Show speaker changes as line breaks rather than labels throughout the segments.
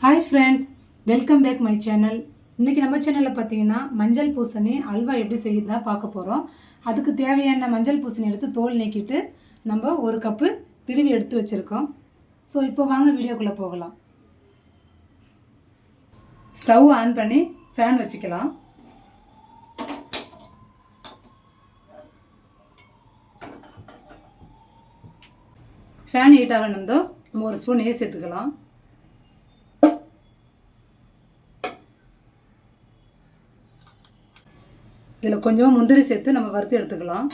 Hi friends, welcome back my channel. இன்றைக்கி நம்ம சேனலில் பார்த்தீங்கன்னா மஞ்சள் பூசணி அல்வா எப்படி செய்யுதுதான் பார்க்க போகிறோம். அதுக்கு தேவையான மஞ்சள் பூசணி எடுத்து தோல் நீக்கிட்டு நம்ம ஒரு கப்பு திருவி எடுத்து வச்சுருக்கோம். ஸோ இப்போ வாங்க வீடியோக்குள்ளே போகலாம். ஸ்டவ் ஆன் பண்ணி ஃபேன் வச்சுக்கலாம். ஃபேன் ஹீட் ஆகணுந்தோ நம்ம ஒரு ஸ்பூன் நெய் சேர்த்துக்கலாம். இதில் கொஞ்சமாக முந்திரி சேர்த்து நம்ம வறுத்து எடுத்துக்கலாம்.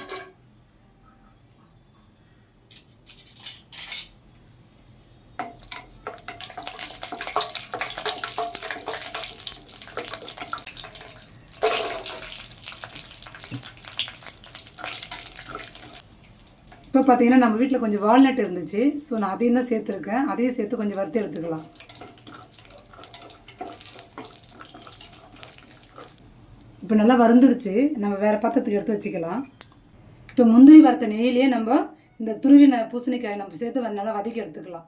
இப்போ பார்த்தீங்கன்னா நம்ம வீட்டில் கொஞ்சம் வால்நட் இருந்துச்சு. ஸோ நான் அதையும் தான் சேர்த்துருக்கேன். அதையும் சேர்த்து கொஞ்சம் வறுத்து எடுத்துக்கலாம். இப்போ நல்லா வறுந்துருச்சு. நம்ம வேறு பாத்திரத்துக்கு எடுத்து வச்சுக்கலாம். இப்போ முந்திரி வறுத்த நெய்யிலே நம்ம இந்த துருவின பூசணிக்காயை நம்ம சேர்த்து நல்லா வதக்கி எடுத்துக்கலாம்.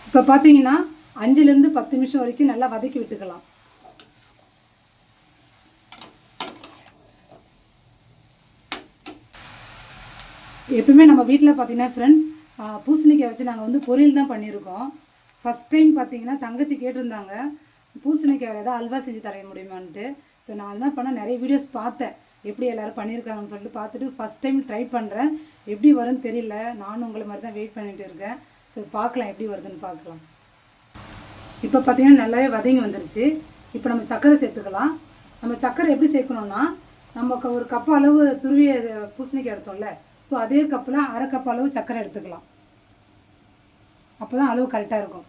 இப்போ பார்த்தீங்கன்னா 5லேருந்து 10 நிமிஷம் வரைக்கும் நல்லா வதக்கி விட்டுக்கலாம். எப்பவுமே நம்ம வீட்டில் பார்த்தீங்கன்னா ஃப்ரெண்ட்ஸ், பூசணிக்காய் வச்சு நாங்கள் பொரியல் தான் பண்ணியிருக்கோம். ஃபஸ்ட் டைம் பார்த்தீங்கன்னா தங்கச்சி கேட்டிருந்தாங்க பூசணிக்காய் ஏதாவது அல்வா செஞ்சு தர முடியுமான்ட்டு. ஸோ நான் அதுதான் பண்ண நிறைய வீடியோஸ் பார்த்தேன், எப்படி எல்லோரும் பண்ணியிருக்காங்கன்னு சொல்லிட்டு பார்த்துட்டு ஃபஸ்ட் டைம் ட்ரை பண்ணுறேன். எப்படி வரும்னு தெரியல. நானும் உங்களை மாதிரி தான் வெயிட் பண்ணிகிட்டு இருக்கேன். ஸோ பார்க்கலாம் எப்படி வருதுன்னு பார்க்கலாம். இப்போ பார்த்தீங்கன்னா நல்லாவே வதங்கி வந்துருச்சு. இப்போ நம்ம சர்க்கரை சேர்த்துக்கலாம். நம்ம சர்க்கரை எப்படி சேர்க்கணுன்னா, நமக்கு ஒரு கப்பு அளவு துருவிய பூசணிக்காய் எடுத்தோம்ல, ஸோ அதே கப்பில் அரை கப் அளவு சர்க்கரை எடுத்துக்கலாம். அப்போ தான் அளவு கரெக்டாக இருக்கும்.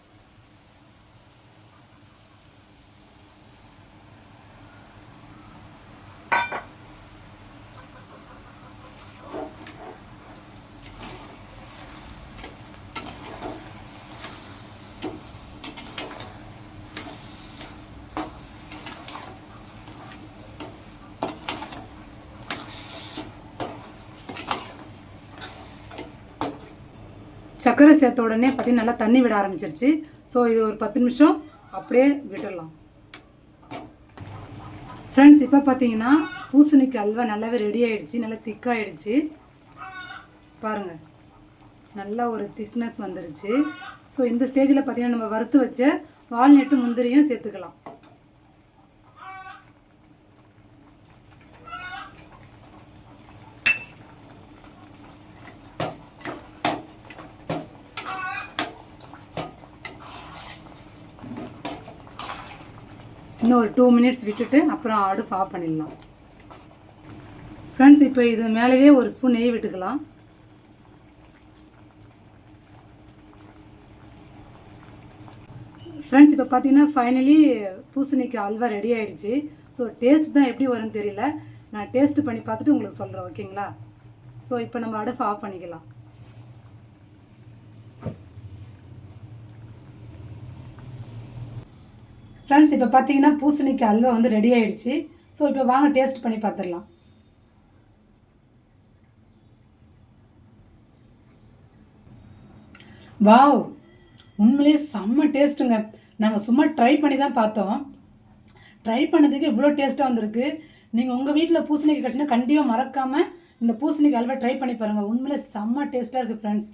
சர்க்கரை சேர்த்த உடனே பார்த்தீங்கன்னா நல்லா தண்ணி விட ஆரம்பிச்சிருச்சு. ஸோ இது ஒரு 10 நிமிஷம் அப்படியே விட்டுடலாம். ஃப்ரெண்ட்ஸ், இப்போ பார்த்தீங்கன்னா பூசணிக்காய் அல்வா நல்லாவே ரெடி ஆகிடுச்சு. நல்லா திக்காகிடுச்சு பாருங்கள். நல்லா ஒரு திக்னஸ் வந்துருச்சு. ஸோ இந்த ஸ்டேஜில் பார்த்தீங்கன்னா நம்ம வறுத்து வச்ச வால்நட்டு முந்திரியும் சேர்த்துக்கலாம். இன்னும் ஒரு 2 மினிட்ஸ் விட்டுட்டு அப்புறம் அடுப்பு ஆஃப் பண்ணிடலாம். ஃப்ரெண்ட்ஸ், இப்போ இது மேலவே ஒரு ஸ்பூன் நெய் விட்டுக்கலாம். ஃப்ரெண்ட்ஸ், இப்போ பார்த்தீங்கன்னா ஃபைனலி பூசணிக்காய் அல்வா ரெடி ஆகிடுச்சு. ஸோ டேஸ்ட் தான் எப்படி வரும்னு தெரியல. நான் டேஸ்ட் பண்ணி பார்த்துட்டு உங்களுக்கு சொல்கிறேன், ஓகேங்களா? ஸோ இப்போ நம்ம அடுப்பு ஆஃப் பண்ணிக்கலாம். ஃப்ரெண்ட்ஸ், இப்போ பார்த்தீங்கன்னா பூசணிக்காய் அல்வா ரெடி ஆகிடுச்சு. ஸோ இப்போ வாங்க டேஸ்ட் பண்ணி பார்த்துடலாம். வாவ், உண்மையிலே செம்ம டேஸ்ட்டுங்க. நாங்கள் சும்மா ட்ரை பண்ணி தான் பார்த்தோம். ட்ரை பண்ணதுக்கு இவ்வளோ டேஸ்ட்டாக வந்திருக்கு. நீங்கள் உங்கள் வீட்டில் பூசணிக்காய் கிடச்சுன்னா கண்டிப்பாக மறக்காமல் இந்த பூசணிக்காய் அல்வா ட்ரை பண்ணி பாருங்கள். உண்மையிலே செம்ம டேஸ்ட்டாக இருக்குது ஃப்ரெண்ட்ஸ்.